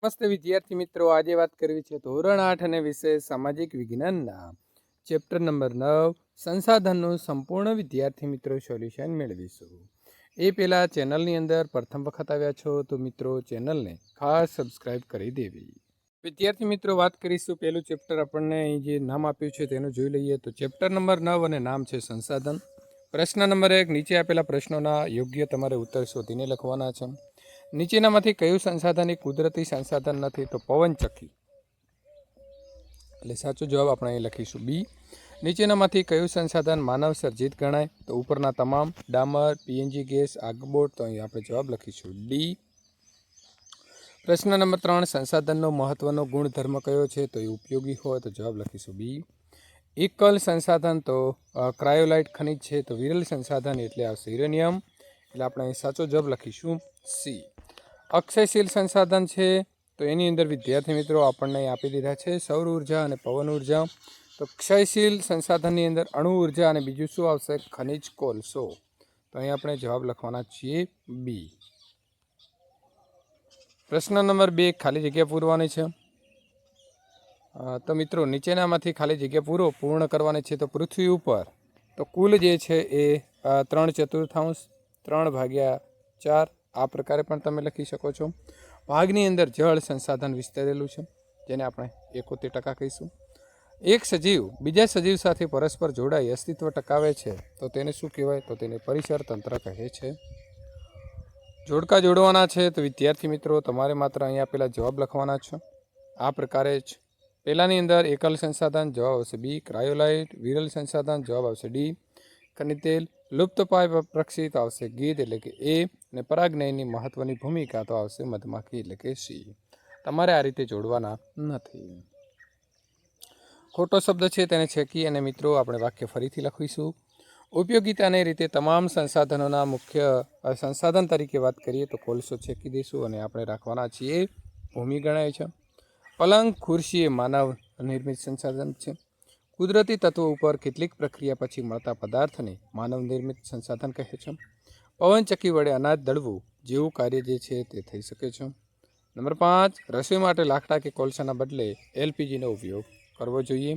નમસ્તે વિદ્યાર્થી મિત્રો, આજે વાત કરવી છે ધોરણ 8 અને વિષય સામાજિક વિજ્ઞાનના ચેપ્ટર નંબર 9 સંસાધનનું સંપૂર્ણ વિદ્યાર્થી મિત્રો સોલ્યુશન મેળવીશું। એ પહેલાં ચેનલની અંદર પ્રથમ વખત આવ્યા છો તો મિત્રો ચેનલને ખાસ સબસ્ક્રાઈબ કરી દેવી। વિદ્યાર્થી મિત્રો, વાત કરીશું પહેલું ચેપ્ટર આપણને અહીં જે નામ આપ્યું છે તેનું જોઈ લઈએ તો ચેપ્ટર નંબર 9 અને નામ છે સંસાધન। પ્રશ્ન નંબર 1, નીચે આપેલા પ્રશ્નોના યોગ્ય તમારે ઉત્તર શોધીને લખવાના છે। નીચેનામાંથી કયું સંસાધન એ કુદરતી સંસાધન નથી? તો પવનચક્કી, એટલે સાચો જવાબ આપણે અહીં લખીશું બી। નીચેનામાંથી કયું સંસાધન માનવ સર્જિત ગણાય? તો ઉપરના તમામ, ડામર, પીએનજી ગેસ, આગબોટ, તો અહીં આપણે જવાબ લખીશું ડી। પ્રશ્ન નંબર 3, સંસાધનનો મહત્વનો ગુણધર્મ કયો છે? તો એ ઉપયોગી હોય, તો જવાબ લખીશું બી। એકલ સંસાધન તો ક્રાયોલાઇટ ખનિજ છે, તો વિરલ સંસાધન એટલે આવશે યુરેનિયમ, એટલે આપણે અહીં સાચો જવાબ લખીશું સી। અક્ષયશીલ સંસાધન છે તો એની અંદર વિદ્યાર્થી મિત્રો આપણને આપી દીધા છે સૌર ઉર્જા અને પવન ઉર્જા। તો ક્ષયશીલ સંસાધનની અંદર અણુ ઉર્જા અને બીજું શું આવશે? ખનિજ કોલસો, તો અહીં આપણે જવાબ લખવાના છીએ બી। પ્રશ્ન નંબર 2, ખાલી જગ્યા પૂરવાની છે। તો મિત્રો નીચેનામાંથી ખાલી જગ્યા પૂર્ણ કરવાની છે। તો પૃથ્વી ઉપર તો કુલ જે છે એ 3/4 3/4 આ પ્રકારે પણ તમે લખી શકો છો। ભાગની અંદર જળ સંસાધન વિસ્તરેલું છે, જેને આપણે 71% કહીશું। એક સજીવ બીજા સજીવ સાથે પરસ્પર જોડાઈ અસ્તિત્વ ટકાવે છે તો તેને શું કહેવાય? તો તેને પરિસર તંત્ર કહે છે। જોડકા જોડવાના છે તો વિદ્યાર્થી મિત્રો તમારે માત્ર અહીંયા આપેલા જવાબ લખવાના છે આ પ્રકારે જ। પહેલાની અંદર એકલ સંસાધન, જવાબ આવશે બી। ક્રાયોલાઇટ, વિરલ સંસાધન, જવાબ આવશે ડી। ખનિજ તેલ, લુપ્તપાય પક્ષી, તો આવશે ગીધ એટલે કે એ। અને પરાગનયની મહત્વની ભૂમિકા, તો આવશે મધમાખી એટલે કે સી। તમારે આ રીતે જોડવાના નથી। ખોટો શબ્દ છે તેને છેકી અને મિત્રો આપણે વાક્ય ફરીથી લખીશું। ઉપયોગિતાને રીતે તમામ સંસાધનોના મુખ્ય સંસાધન તરીકે વાત કરીએ તો કોલસો છેકી દઈશું અને આપણે રાખવાના છીએ ભૂમિ ગણાય છે। પલંગ, ખુરશી એ માનવ નિર્મિત સંસાધન છે। કુદરતી તત્વો ઉપર કેટલીક પ્રક્રિયા પછી મળતા પદાર્થને માનવ નિર્મિત સંસાધન કહે છે। પવનચક્કી વડે અનાજ દળવું જેવું કાર્ય જે છે તે થઈ શકે છે। નંબર 5, રસોઈ માટે લાકડા કે કોલસાના બદલે એલપીજીનો ઉપયોગ કરવો જોઈએ।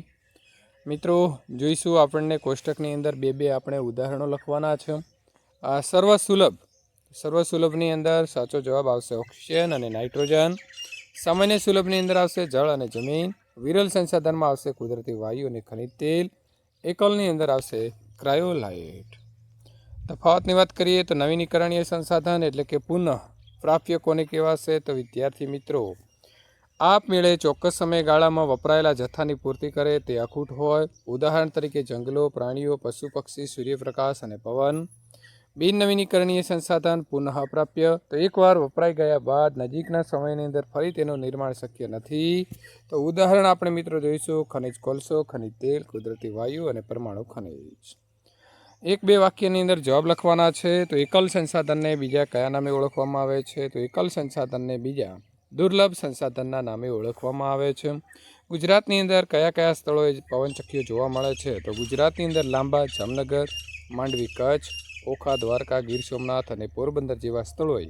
મિત્રો જોઈશું આપણને કોષ્ટકની અંદર 2 આપણે ઉદાહરણો લખવાના છે। સર્વસુલભની અંદર સાચો જવાબ આવશે ઓક્સિજન અને નાઇટ્રોજન। સામાન્ય સુલભની અંદર આવશે જળ અને જમીન। વિરલ સંસાધનમાં આવશે કુદરતી વાયુ અને ખનિજ તેલ। એકલની અંદર આવશે ક્રાયોલાઇટ। તફાવતની વાત કરીએ તો નવીનીકરણીય સંસાધન એટલે કે પુનઃ પ્રાપ્ય કોને કહેવાશે? તો વિદ્યાર્થી મિત્રો આપમેળે ચોક્કસ સમયગાળામાં વપરાયેલા જથ્થાની પૂર્તિ કરે તે અખૂટ હોય, ઉદાહરણ તરીકે જંગલો, પ્રાણીઓ, પશુ પક્ષી, સૂર્યપ્રકાશ અને પવન। બિન નવીનીકરણીય સંસાધન પુનઃ અપ્રાપ્ય, તો એકવાર વપરાઈ ગયા બાદ નજીકના સમયની અંદર ફરી તેનું નિર્માણ શક્ય નથી। તો ઉદાહરણ આપણે મિત્રો જોઈશું ખનિજ કોલસો, ખનિજ તેલ, કુદરતી વાયુ અને પરમાણુ ખનિજ। 1-2 વાક્યની અંદર જવાબ લખવાના છે। તો એકલ સંસાધનને બીજા કયા નામે ઓળખવામાં આવે છે? તો એકલ સંસાધનને બીજા દુર્લભ સંસાધનના નામે ઓળખવામાં આવે છે। ગુજરાતની અંદર કયા કયા સ્થળોએ પવનચક્કીઓ જોવા મળે છે? તો ગુજરાતની અંદર લાંબા, જામનગર, માંડવી, કચ્છ, ઓખા, દ્વારકા, ગીર સોમનાથ અને પોરબંદર જેવા સ્થળોએ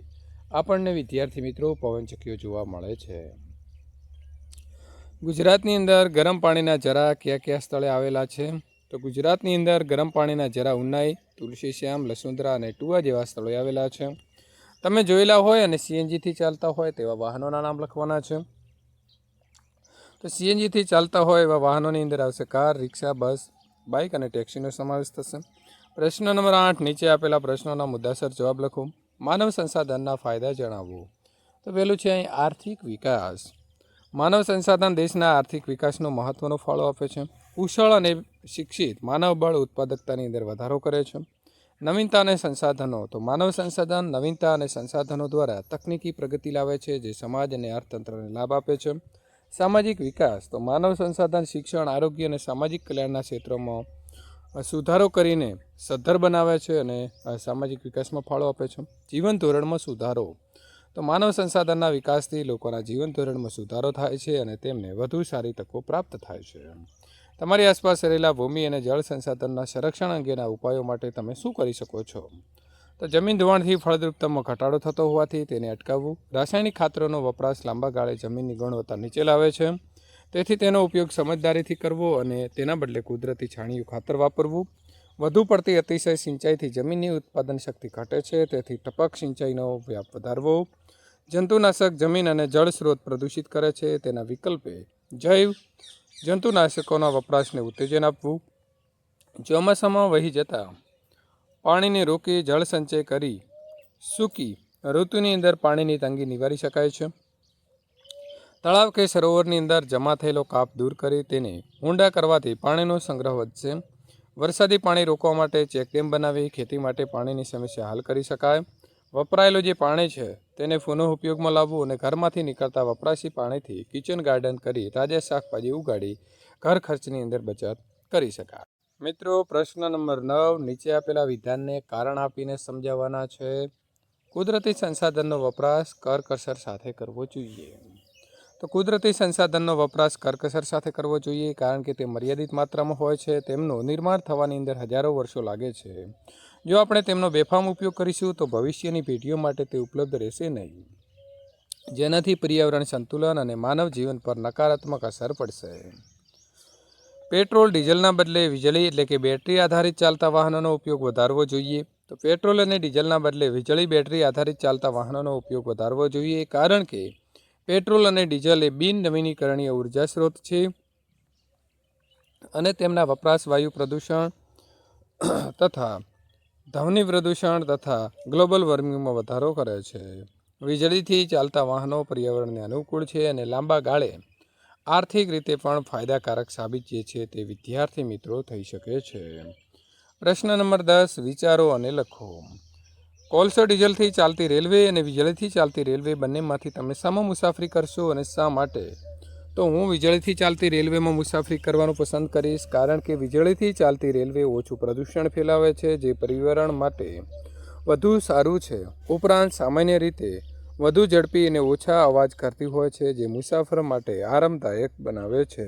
આપણને વિદ્યાર્થી મિત્રો પવનચક્કીઓ જોવા મળે છે। ગુજરાતની અંદર ગરમ પાણીના ઝરા કયા કયા સ્થળે આવેલા છે? તો ગુજરાતની અંદર ગરમ પાણીના ઝરા ઉનાઈ, તુલસીશ્યામ, લસુંદરા અને ટુવા જેવા સ્થળોએ આવેલા છે। તમે જોયેલા હોય અને સીએનજીથી ચાલતા હોય તેવા વાહનોના નામ લખવાના છે। તો સીએનજીથી ચાલતા હોય એવા વાહનોની અંદર આવશે કાર, રિક્ષા, બસ, બાઇક અને ટેક્સીનો સમાવેશ થશે। પ્રશ્ન નંબર 8, નીચે આપેલા પ્રશ્નોના મુદ્દાસર જવાબ લખો। માનવ સંસાધનના ફાયદા જણાવો। તો પહેલું છે અહીં આર્થિક વિકાસ। માનવ સંસાધન દેશના આર્થિક વિકાસનો મહત્વનો ફાળો આપે છે। કુશળ અને શિક્ષિત માનવ બળ ઉત્પાદકતાની અંદર વધારો કરે છે। નવીનતા અને સંસાધનો, તો માનવ સંસાધન નવીનતા અને સંસાધનો દ્વારા તકનીકી પ્રગતિ લાવે છે જે સમાજ અને અર્થતંત્રને લાભ આપે છે। સામાજિક વિકાસ, તો માનવ સંસાધન શિક્ષણ, આરોગ્ય અને સામાજિક કલ્યાણના ક્ષેત્રોમાં સુધારો કરીને સદ્ધર બનાવે છે અને સામાજિક વિકાસમાં ફાળો આપે છે। જીવન ધોરણમાં સુધારો, તો માનવ સંસાધનના વિકાસથી લોકોના જીવન ધોરણમાં સુધારો થાય છે અને તેમને વધુ સારી તકો પ્રાપ્ત થાય છે। તમારી આસપાસ રહેલા ભૂમિ અને જળ સંસાધનના સંરક્ષણ અંગેના ઉપાયો માટે તમે શું કરી શકો છો? તો જમીન ધોવાણથી ફળદ્રુપતામાં ઘટાડો થતો હોવાથી તેને અટકાવવું. રાસાયણિક ખાતરોનો વપરાશ લાંબા ગાળે જમીનની ગુણવત્તા નીચે લાવે છે, તેથી તેનો ઉપયોગ સમજદારીથી કરવો અને તેના બદલે કુદરતી છાણિયું ખાતર વાપરવું. વધુ પડતી અતિશય સિંચાઈથી જમીનની ઉત્પાદન શક્તિ ઘટે છે, તેથી ટપક સિંચાઈનો વ્યાપ વધારવો. જંતુનાશક જમીન અને જળ સ્ત્રોત પ્રદૂષિત કરે છે, તેના વિકલ્પે જૈવ જંતુનાશકોના વપરાશને ઉત્તેજન આપવું. ચોમાસામાં વહી જતા પાણીને રોકી જળ સંચય કરી સૂકી ઋતુની અંદર પાણીની તંગી નિવારી શકાય છે. તળાવ કે સરોવરની અંદર જમા થયેલો કાપ દૂર કરી તેને ઊંડા કરવાથી પાણીનો સંગ્રહ વધશે. વરસાદી પાણી રોકવા માટે ચેકડેમ બનાવી ખેતી માટે પાણીની સમસ્યા હલ કરી શકાય. વપરાયેલું જે પાણી છે તેને પુનઃ ઉપયોગમાં લાવવું અને ઘરમાંથી નીકળતા વપરાશી પાણીથી કિચન ગાર્ડન કરી તાજા શાકભાજી ઉગાડી ઘર ખર્ચની અંદર બચત કરી શકાય. મિત્રો, પ્રશ્ન નંબર 9 નીચે આપેલા વિધાનને કારણ આપીને સમજાવવાના છે. કુદરતી સંસાધનનો વપરાશ કરકસર સાથે કરવો જોઈએ. તો કુદરતી સંસાધનનો વપરાશ કરકસર સાથે કરવો જોઈએ, કારણ કે તે મર્યાદિત માત્રામાં હોય છે. તેમનું નિર્માણ થવાની અંદર હજારો વર્ષો લાગે છે. જો આપણે તેમનો બેફામ ઉપયોગ કરીશું તો ભવિષ્યની પેઢીઓ માટે તે ઉપલબ્ધ રહેશે નહીં, જેનાથી પર્યાવરણ સંતુલન અને માનવ જીવન પર નકારાત્મક અસર પડશે. પેટ્રોલ ડીઝલના બદલે વીજળી એટલે કે બેટરી આધારિત ચાલતા વાહનોનો ઉપયોગ વધારવો જોઈએ. તો પેટ્રોલ અને ડીઝલના બદલે વીજળી બેટરી આધારિત ચાલતા વાહનોનો ઉપયોગ વધારવો જોઈએ, કારણ કે પેટ્રોલ અને ડીઝલ એ બિન નવીનીકરણીય ઉર્જા સ્ત્રોત છે અને તેમના વપરાશ વાયુ પ્રદૂષણ તથા ધ્વનિ પ્રદૂષણ તથા ગ્લોબલ વોર્મિંગમાં વધારો કરે છે. વીજળીથી ચાલતા વાહનો પર્યાવરણને અનુકૂળ છે અને લાંબા ગાળે આર્થિક રીતે પણ ફાયદાકારક સાબિત જે છે તે વિદ્યાર્થી મિત્રો થઈ શકે છે. પ્રશ્ન નંબર 10 વિચારો અને લખો. કોલસો ડીઝલથી ચાલતી રેલવે અને વીજળીથી ચાલતી રેલવે બંનેમાંથી તમે શામાં મુસાફરી કરશો અને શા માટે? તો હું વીજળીથી ચાલતી રેલવેમાં મુસાફરી કરવાનું પસંદ કરીશ, કારણ કે વીજળીથી ચાલતી રેલવે ઓછું પ્રદૂષણ ફેલાવે છે, જે પર્યાવરણ માટે વધુ સારું છે. ઉપરાંત સામાન્ય રીતે વધુ ઝડપી અને ઓછા અવાજ કરતી હોય છે, જે મુસાફર માટે આરામદાયક બનાવે છે.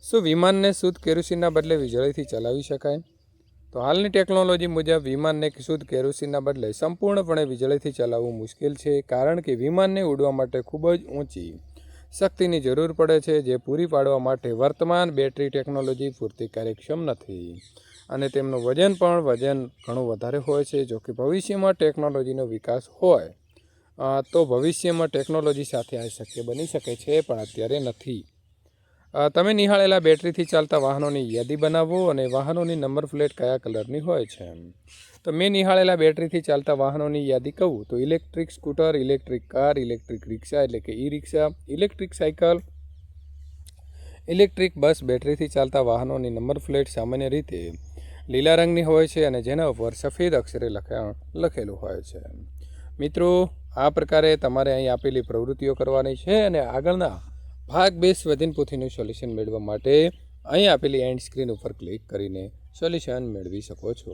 શું વિમાનને શુદ્ધ કેરોસીનના બદલે વીજળીથી ચલાવી શકાય? તો હાલની ટેકનોલોજી મુજબ વિમાનને શુદ્ધ કેરોસીનના બદલે સંપૂર્ણપણે વીજળીથી ચલાવવું મુશ્કેલ છે, કારણ કે વિમાનને ઉડવા માટે ખૂબ જ ઊંચી શક્તિની જરૂર પડે છે, જે પૂરી પાડવા માટે વર્તમાન બેટરી ટેકનોલોજી પૂરતી કાર્યક્ષમ નથી અને તેમનું વજન ઘણું વધારે હોય છે. જો કે ભવિષ્યમાં ટેકનોલોજીનો વિકાસ હોય તો ભવિષ્યમાં ટેકનોલોજી સાથે આ શક્ય બની શકે છે, પણ અત્યારે નથી. તમે નિહાળેલા બેટરીથી ચાલતા વાહનોની યાદી બનાવો અને વાહનોની નંબર પ્લેટ કયા કલરની હોય છે. તો મેં નિહાળેલા બેટરીથી ચાલતા વાહનોની યાદી કહું તો electric scooter, electric car, electric rickshaw એટલે કે e rickshaw, electric cycle, electric bus. બેટરીથી ચાલતા વાહનોની નંબર પ્લેટ સામાન્ય રીતે લીલા રંગની હોય છે અને જેના ઉપર સફેદ અક્ષરે લખેલું હોય છે. મિત્રો, આ પ્રકારે તમારે અહીં આપેલી પ્રવૃત્તિઓ કરવાની છે અને આગળના ભાગ 2 સ્વાધ્યાય પોથીનું સોલ્યુશન મેળવવા માટે અહીં આપેલી એન્ડ સ્ક્રીન ઉપર ક્લિક કરીને સોલ્યુશન મેળવી શકો છો.